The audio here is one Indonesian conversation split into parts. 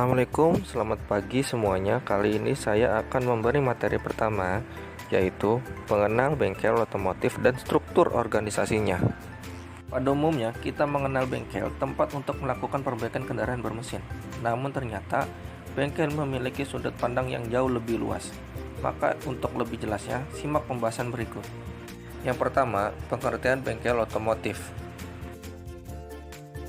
Assalamualaikum, selamat pagi semuanya. Kali ini saya akan memberi materi pertama, yaitu mengenal bengkel otomotif dan struktur organisasinya. Pada umumnya, kita mengenal bengkel tempat untuk melakukan perbaikan kendaraan bermesin. Namun ternyata, bengkel memiliki sudut pandang yang jauh lebih luas. Maka untuk lebih jelasnya, simak pembahasan berikut. Yang pertama, pengertian bengkel otomotif.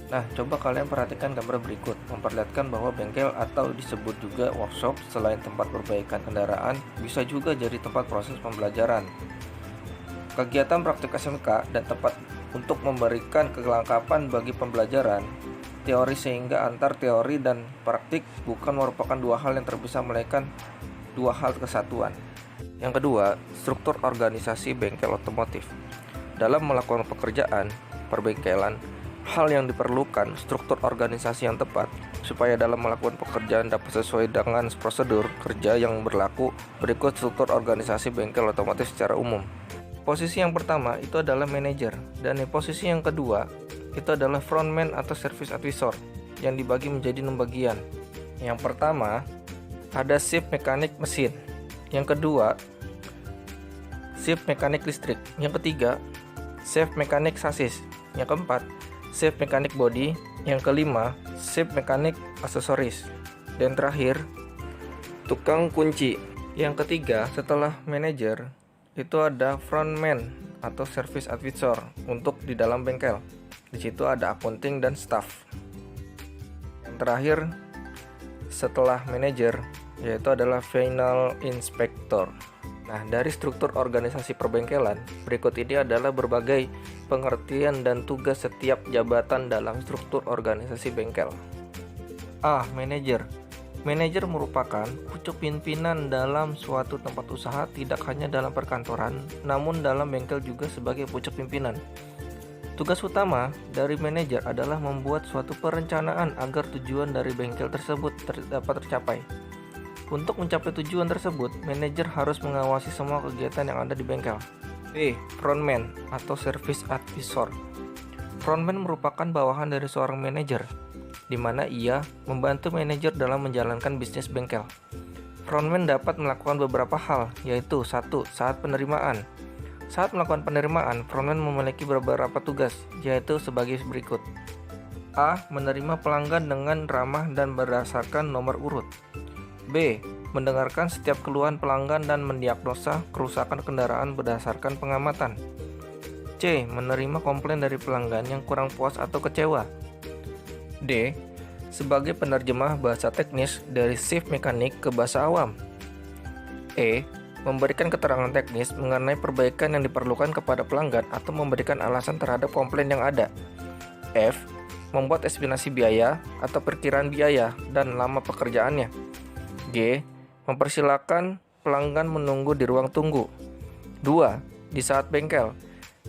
Nah, coba kalian perhatikan gambar berikut, memperlihatkan bahwa bengkel atau disebut juga workshop selain tempat perbaikan kendaraan, bisa juga jadi tempat proses pembelajaran. Kegiatan praktik SMK dan tempat untuk memberikan kelengkapan bagi pembelajaran teori sehingga antar teori dan praktik bukan merupakan dua hal yang terpisah melainkan dua hal kesatuan. Yang kedua, struktur organisasi bengkel otomotif. Dalam melakukan pekerjaan perbengkelan, hal yang diperlukan struktur organisasi yang tepat supaya dalam melakukan pekerjaan dapat sesuai dengan prosedur kerja yang berlaku. Berikut struktur organisasi bengkel otomotif secara umum. Posisi yang pertama itu adalah manajer, dan posisi yang kedua itu adalah frontman atau service advisor yang dibagi menjadi 6 bagian. Yang pertama ada shift mekanik mesin, yang kedua shift mekanik listrik, yang ketiga shift mekanik sasis, yang keempat shift mekanik body, yang kelima shift mekanik aksesoris, dan terakhir tukang kunci. Yang ketiga setelah manajer itu ada frontman atau service advisor untuk di dalam bengkel. Di situ ada accounting dan staff. Yang terakhir setelah manajer yaitu adalah final inspector. Nah, dari struktur organisasi perbengkelan, berikut ini adalah berbagai pengertian dan tugas setiap jabatan dalam struktur organisasi bengkel. A. Manajer. Manajer merupakan pucuk pimpinan dalam suatu tempat usaha, tidak hanya dalam perkantoran, namun dalam bengkel juga sebagai pucuk pimpinan. Tugas utama dari manajer adalah membuat suatu perencanaan agar tujuan dari bengkel tersebut dapat tercapai. Untuk mencapai tujuan tersebut, manajer harus mengawasi semua kegiatan yang ada di bengkel. B. Frontman atau service advisor. Frontman merupakan bawahan dari seorang manajer, di mana ia membantu manajer dalam menjalankan bisnis bengkel. Frontman dapat melakukan beberapa hal, yaitu 1. Saat penerimaan. Saat melakukan penerimaan, frontman memiliki beberapa tugas, yaitu sebagai berikut. A. Menerima pelanggan dengan ramah dan berdasarkan nomor urut. B. Mendengarkan setiap keluhan pelanggan dan mendiagnosa kerusakan kendaraan berdasarkan pengamatan. C. Menerima komplain dari pelanggan yang kurang puas atau kecewa. D. Sebagai penerjemah bahasa teknis dari shift mekanik ke bahasa awam. E. Memberikan keterangan teknis mengenai perbaikan yang diperlukan kepada pelanggan atau memberikan alasan terhadap komplain yang ada. F. Membuat estimasi biaya atau perkiraan biaya dan lama pekerjaannya. G. Mempersilahkan pelanggan menunggu di ruang tunggu. 2. Di saat bengkel.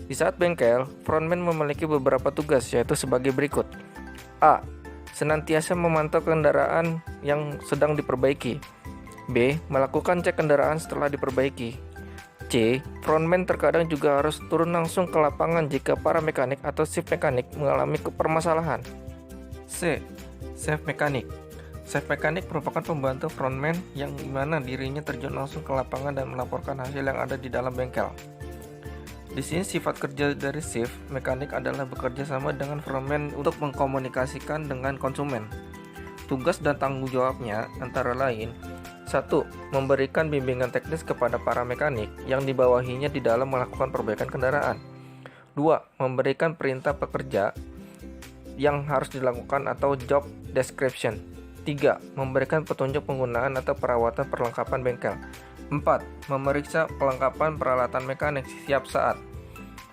Di saat bengkel, frontman memiliki beberapa tugas, yaitu sebagai berikut. A. Senantiasa memantau kendaraan yang sedang diperbaiki. B. Melakukan cek kendaraan setelah diperbaiki. C. Frontman terkadang juga harus turun langsung ke lapangan jika para mekanik atau shift mekanik mengalami permasalahan. C. Shift mekanik. Shift mekanik merupakan pembantu frontman yang dimana dirinya terjun langsung ke lapangan dan melaporkan hasil yang ada di dalam bengkel. Di sini sifat kerja dari shift mekanik adalah bekerja sama dengan frontman untuk mengkomunikasikan dengan konsumen. Tugas dan tanggung jawabnya antara lain: 1. Memberikan bimbingan teknis kepada para mekanik yang dibawahinya di dalam melakukan perbaikan kendaraan. 2. Memberikan perintah pekerja yang harus dilakukan atau job description. 3. Memberikan petunjuk penggunaan atau perawatan perlengkapan bengkel. 4. Memeriksa kelengkapan peralatan mekanik setiap saat.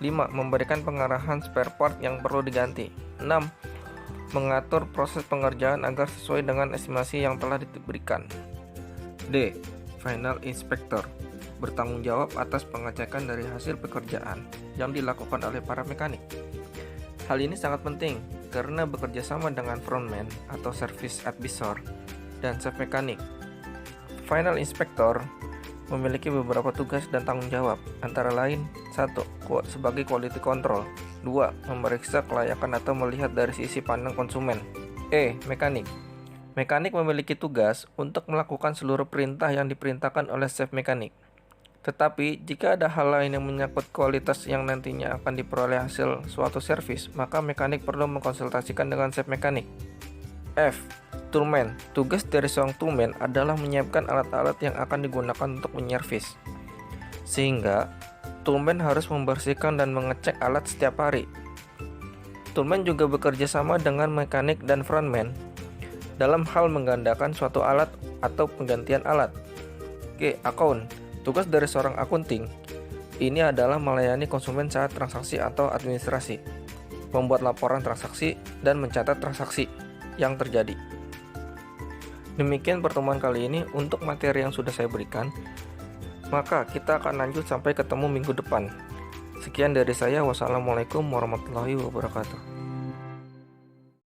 5. Memberikan pengarahan spare part yang perlu diganti. 6. Mengatur proses pengerjaan agar sesuai dengan estimasi yang telah diberikan. D. Final inspector. Bertanggung jawab atas pengecekan dari hasil pekerjaan yang dilakukan oleh para mekanik. Hal ini sangat penting karena bekerja sama dengan frontman atau service advisor dan shift mekanik. Final inspector memiliki beberapa tugas dan tanggung jawab, antara lain: 1. Sebagai quality control. 2. Memeriksa kelayakan atau melihat dari sisi pandang konsumen. E. Mekanik. Mekanik memiliki tugas untuk melakukan seluruh perintah yang diperintahkan oleh chef mekanik. Tetapi, jika ada hal lain yang menyangkut kualitas yang nantinya akan diperoleh hasil suatu servis, maka mekanik perlu mengkonsultasikan dengan chef mekanik. F. Toolman. Tugas dari seorang toolman adalah menyiapkan alat-alat yang akan digunakan untuk menyervis. Sehingga, toolman harus membersihkan dan mengecek alat setiap hari. Toolman juga bekerja sama dengan mekanik dan frontman dalam hal menggandakan suatu alat atau penggantian alat. G. Account. Tugas dari seorang akunting ini adalah melayani konsumen saat transaksi atau administrasi, membuat laporan transaksi, dan mencatat transaksi yang terjadi. Demikian pertemuan kali ini untuk materi yang sudah saya berikan. Maka kita akan lanjut sampai ketemu minggu depan. Sekian dari saya. Wassalamualaikum warahmatullahi wabarakatuh.